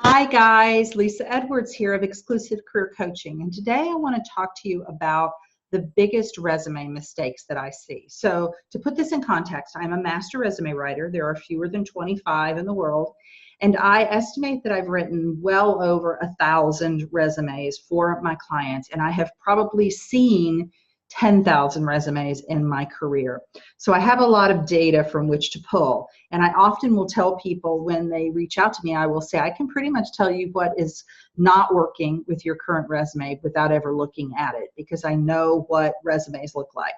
Hi guys, Lisa Edwards here of Exclusive Career Coaching, and today I want to talk to you about the biggest resume mistakes that I see. So to put this in context, I'm a master resume writer. There are fewer than 25 in the world, and I estimate that I've written well over 1,000 resumes for my clients, and I have probably seen 10,000 resumes in my career. So I have a lot of data from which to pull. And I often will tell people when they reach out to me, I will say, I can pretty much tell you what is not working with your current resume without ever looking at it, because I know what resumes look like.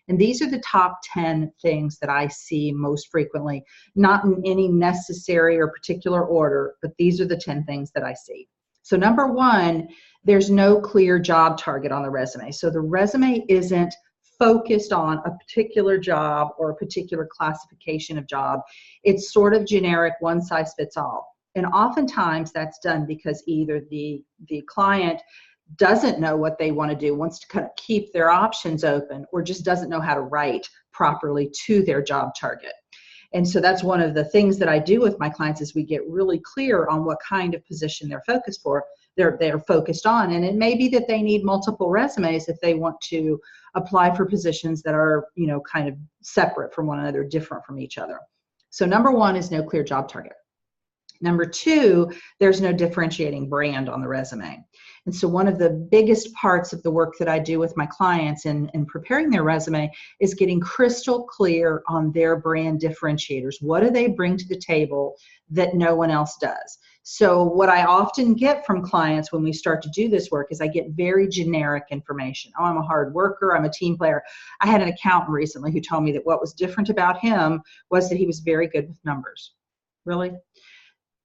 And these are the top 10 things that I see most frequently, not in any necessary or particular order, but these are the 10 things that I see. So number one, there's no clear job target on the resume. So the resume isn't focused on a particular job or a particular classification of job. It's sort of generic, one size fits all. And oftentimes that's done because either the client doesn't know what they want to do, wants to kind of keep their options open, or just doesn't know how to write properly to their job target. And so that's one of the things that I do with my clients is we get really clear on what kind of position they're focused for. They're focused on, and it may be that they need multiple resumes if they want to apply for positions that are, kind of separate from one another, different from each other. So number one is no clear job target. Number two, there's no differentiating brand on the resume. And so one of the biggest parts of the work that I do with my clients in preparing their resume is getting crystal clear on their brand differentiators. What do they bring to the table that no one else does? So what I often get from clients when we start to do this work is I get very generic information. Oh, I'm a hard worker, I'm a team player. I had an accountant recently who told me that what was different about him was that he was very good with numbers. Really?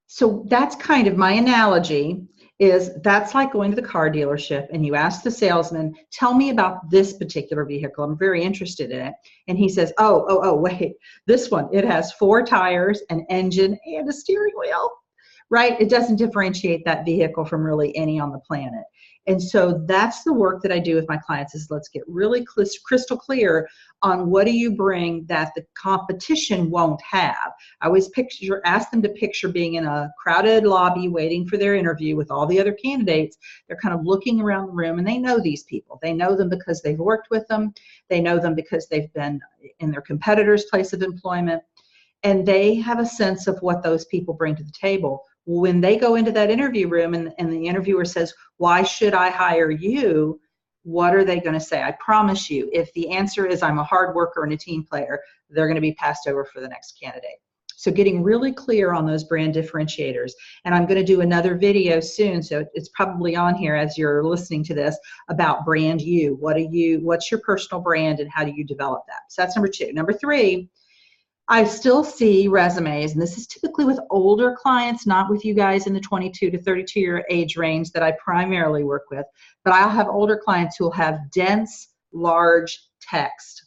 So that's kind of my analogy, is that's like going to the car dealership and you ask the salesman, tell me about this particular vehicle. I'm very interested in it. And he says, wait, this one, it has 4 tires, an engine, and a steering wheel, right? It doesn't differentiate that vehicle from really any on the planet. And so that's the work that I do with my clients, is let's get really crystal clear on what do you bring that the competition won't have. I always ask them to picture being in a crowded lobby waiting for their interview with all the other candidates. They're kind of looking around the room and they know these people. They know them because they've worked with them. They know them because they've been in their competitor's place of employment. And they have a sense of what those people bring to the table. When they go into that interview room and the interviewer says, why should I hire you? What are they going to say? I promise you, if the answer is I'm a hard worker and a team player, they're going to be passed over for the next candidate. So getting really clear on those brand differentiators. And I'm going to do another video soon, so it's probably on here as you're listening to this, about brand you. What's your personal brand and how do you develop that? So that's number two. Number three, I still see resumes, and this is typically with older clients, not with you guys in the 22 to 32 year age range that I primarily work with, but I'll have older clients who will have dense, large text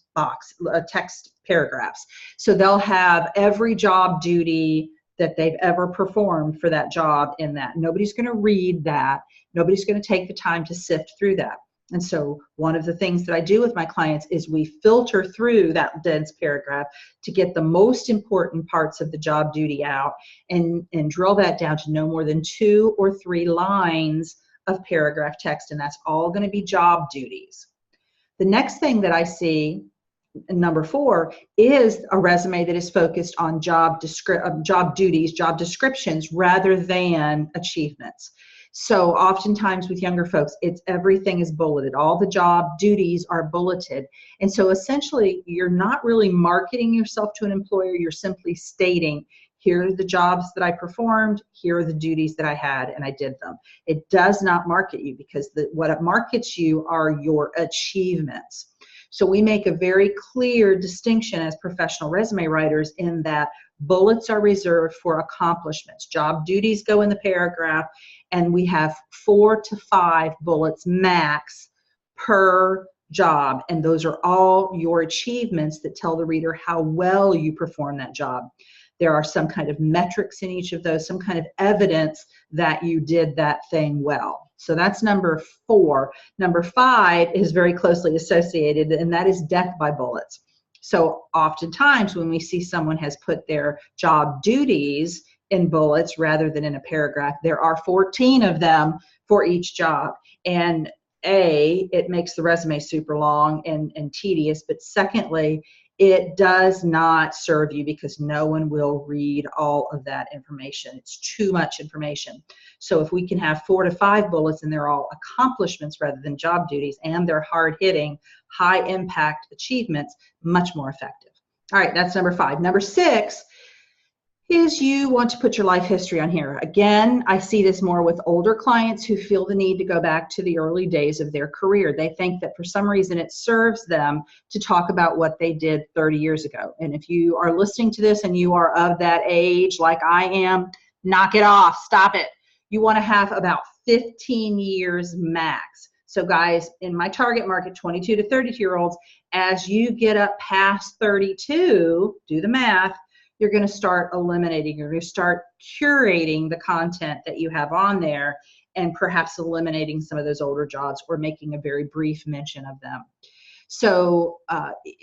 paragraphs. So they'll have every job duty that they've ever performed for that job in that. Nobody's going to read that. Nobody's going to take the time to sift through that. And so one of the things that I do with my clients is we filter through that dense paragraph to get the most important parts of the job duty out and drill that down to no more than 2 or 3 lines of paragraph text, and that's all going to be job duties. The next thing that I see, number 4, is a resume that is focused on job duties, job descriptions, rather than achievements. So oftentimes with younger folks, everything is bulleted. All the job duties are bulleted. And so essentially, you're not really marketing yourself to an employer. You're simply stating, here are the jobs that I performed, here are the duties that I had, and I did them. It does not market you, because what it markets you are your achievements. So we make a very clear distinction as professional resume writers in that bullets are reserved for accomplishments. Job duties go in the paragraph, and we have 4 to 5 bullets max per job, and those are all your achievements that tell the reader how well you perform that job. There are some kind of metrics in each of those, some kind of evidence that you did that thing well. So that's number 4. Number 5 is very closely associated, and that is death by bullets. So oftentimes when we see someone has put their job duties in bullets rather than in a paragraph. There are 14 of them for each job. And it makes the resume super long and tedious, but secondly, it does not serve you because no one will read all of that information. It's too much information. So if we can have 4 to 5 bullets and they're all accomplishments rather than job duties, and they're hard-hitting, high-impact achievements, much more effective. All right, that's number 5. Number 6 is you want to put your life history on here. Again, I see this more with older clients who feel the need to go back to the early days of their career. They think that for some reason it serves them to talk about what they did 30 years ago. And if you are listening to this and you are of that age like I am, knock it off, stop it. You want to have about 15 years max. So guys, in my target market, 22 to 32-year-olds, as you get up past 32, do the math, you're going to start eliminating, you're going to start curating the content that you have on there and perhaps eliminating some of those older jobs or making a very brief mention of them. So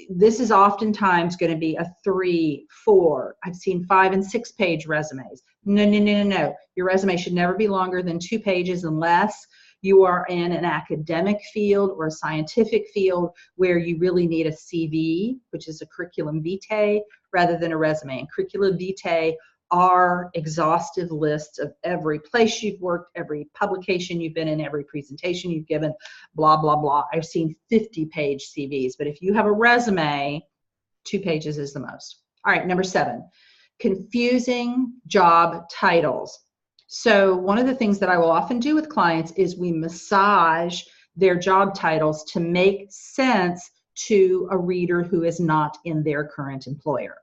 this is oftentimes going to be a 3, 4, I've seen 5 and 6 page resumes. No, no, no, no, no. Your resume should never be longer than 2 pages unless you are in an academic field or a scientific field where you really need a CV, which is a curriculum vitae, rather than a resume. And curriculum vitae are exhaustive lists of every place you've worked, every publication you've been in, every presentation you've given, blah, blah, blah. I've seen 50-page CVs, but if you have a resume, 2 pages is the most. All right, number 7, confusing job titles. So one of the things that I will often do with clients is we massage their job titles to make sense to a reader who is not in their current employer.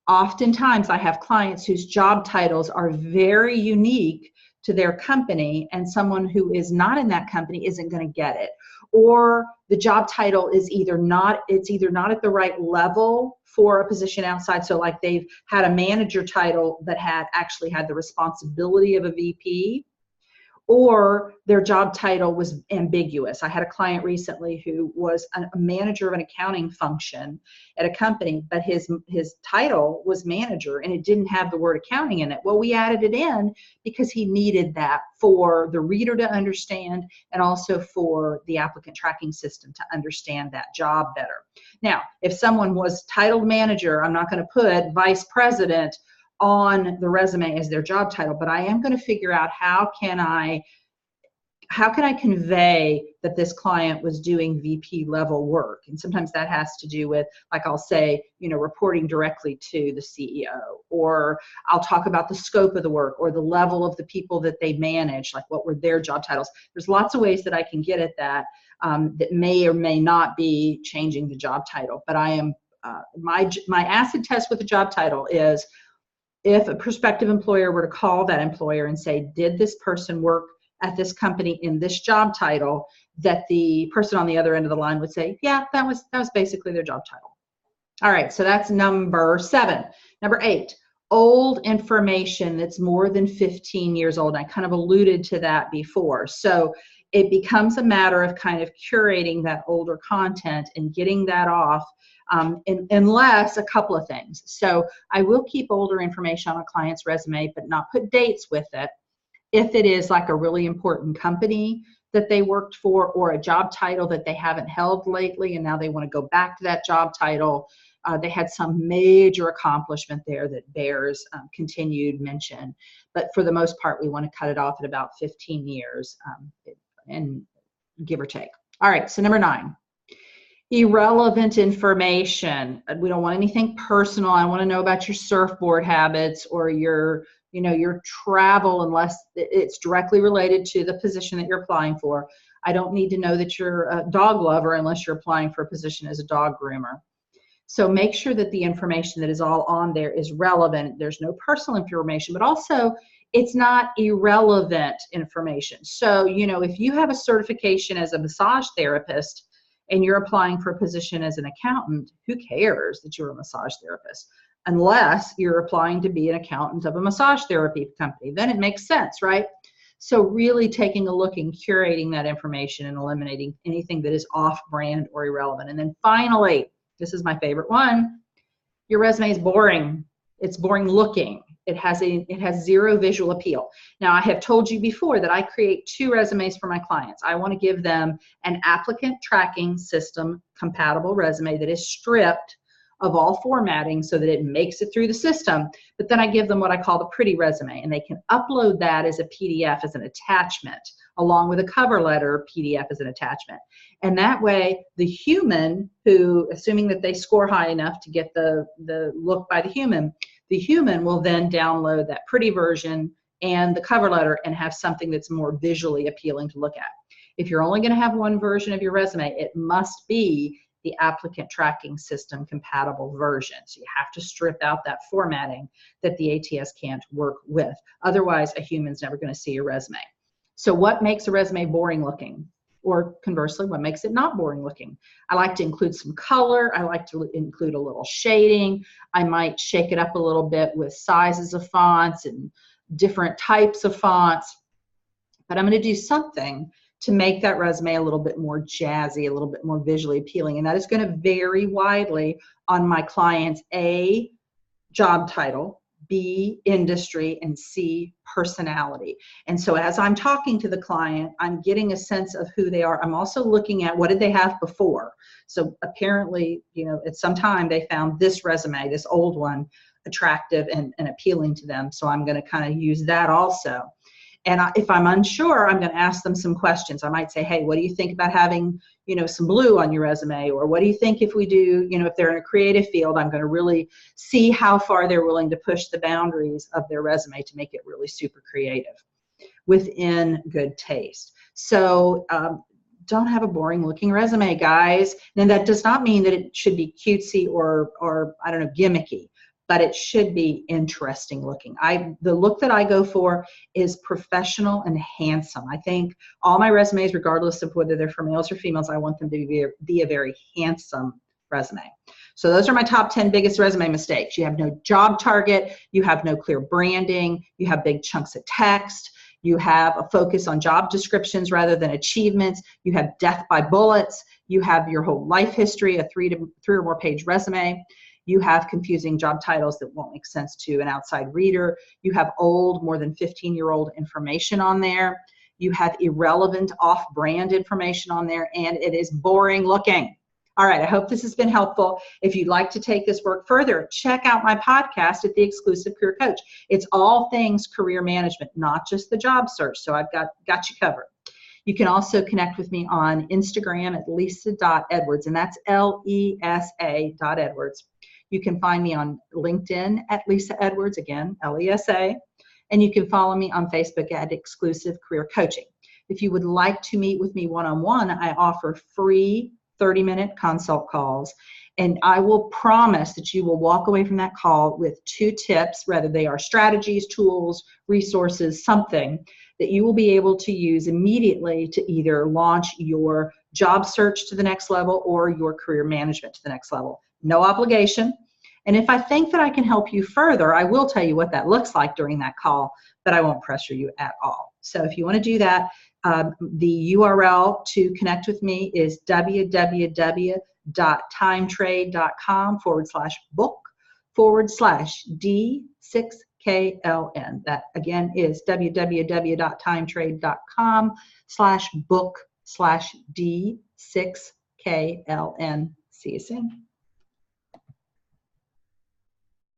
Oftentimes I have clients whose job titles are very unique to their company, and someone who is not in that company isn't going to get it. Or the job title is either not at the right level for a position outside. So like they've had a manager title that actually had the responsibility of a VP, or their job title was ambiguous. I had a client recently who was a manager of an accounting function at a company, but his title was manager and it didn't have the word accounting in it. Well, we added it in because he needed that for the reader to understand and also for the applicant tracking system to understand that job better. Now, if someone was titled manager, I'm not going to put vice president on the resume as their job title, but I am going to figure out how can I convey that this client was doing VP level work. And sometimes that has to do with, like I'll say, reporting directly to the CEO, or I'll talk about the scope of the work or the level of the people that they manage, like what were their job titles. There's lots of ways that I can get at that that may or may not be changing the job title. But I am my acid test with the job title is, if a prospective employer were to call that employer and say, did this person work at this company in this job title, that the person on the other end of the line would say, yeah, that was basically their job title. All right, so that's number 7. Number 8, old information that's more than 15 years old. And I kind of alluded to that before. So it becomes a matter of kind of curating that older content and getting that off, unless a couple of things. So I will keep older information on a client's resume, but not put dates with it. If it is like a really important company that they worked for, or a job title that they haven't held lately and now they want to go back to that job title, they had some major accomplishment there that bears continued mention. But for the most part, we want to cut it off at about 15 years and give or take. All right, so number 9. Irrelevant information. We don't want anything personal. I want to know about your surfboard habits or your travel, unless it's directly related to the position that you're applying for. I don't need to know that you're a dog lover unless you're applying for a position as a dog groomer. So make sure that the information that is all on there is relevant. There's no personal information, but also it's not irrelevant information. So, if you have a certification as a massage therapist and you're applying for a position as an accountant, who cares that you're a massage therapist? Unless you're applying to be an accountant of a massage therapy company, then it makes sense, right? So really taking a look and curating that information and eliminating anything that is off-brand or irrelevant. And then finally, this is my favorite one, your resume is boring. It's boring looking. It has zero visual appeal. Now, I have told you before that I create 2 resumes for my clients. I want to give them an applicant tracking system compatible resume that is stripped of all formatting so that it makes it through the system. But then I give them what I call the pretty resume, and they can upload that as a PDF, as an attachment, along with a cover letter PDF as an attachment. And that way, the human who, assuming that they score high enough to get the look by the human will then download that pretty version and the cover letter and have something that's more visually appealing to look at. If you're only going to have one version of your resume, it must be the applicant tracking system compatible version. So you have to strip out that formatting that the ATS can't work with. Otherwise, a human's never going to see your resume. So what makes a resume boring looking? Or conversely, what makes it not boring looking? I like to include some color. I like to include a little shading. I might shake it up a little bit with sizes of fonts and different types of fonts. But I'm going to do something to make that resume a little bit more jazzy, a little bit more visually appealing. And that is going to vary widely on my client's A, job title, B, industry, and C, personality. And so as I'm talking to the client, I'm getting a sense of who they are. I'm also looking at what did they have before. So apparently, at some time they found this resume, this old one, attractive and appealing to them. So I'm going to kind of use that also. And if I'm unsure, I'm going to ask them some questions. I might say, hey, what do you think about having, some blue on your resume? Or what do you think if we do, if they're in a creative field, I'm going to really see how far they're willing to push the boundaries of their resume to make it really super creative within good taste. So don't have a boring looking resume, guys. And that does not mean that it should be cutesy or I don't know, gimmicky, but it should be interesting looking. The look that I go for is professional and handsome. I think all my resumes, regardless of whether they're for males or females, I want them to be a very handsome resume. So those are my top 10 biggest resume mistakes. You have no job target, you have no clear branding, you have big chunks of text, you have a focus on job descriptions rather than achievements, you have death by bullets, you have your whole life history, a 3 or more page resume. You have confusing job titles that won't make sense to an outside reader. You have old, more than 15-year-old information on there. You have irrelevant off-brand information on there, and it is boring looking. All right, I hope this has been helpful. If you'd like to take this work further, check out my podcast at The Exclusive Career Coach. It's all things career management, not just the job search, so I've got you covered. You can also connect with me on Instagram at lisa.edwards, and that's LESA.Edwards. You can find me on LinkedIn at Lisa Edwards, again, LESA, and you can follow me on Facebook at Exclusive Career Coaching. If you would like to meet with me one-on-one, I offer free 30-minute consult calls, and I will promise that you will walk away from that call with 2 tips, whether they are strategies, tools, resources, something that you will be able to use immediately to either launch your job search to the next level or your career management to the next level. No obligation. And if I think that I can help you further, I will tell you what that looks like during that call, but I won't pressure you at all. So if you want to do that, the URL to connect with me is www.timetrade.com/book/D6KLN. That again is www.timetrade.com/book/D6KLN. See you soon.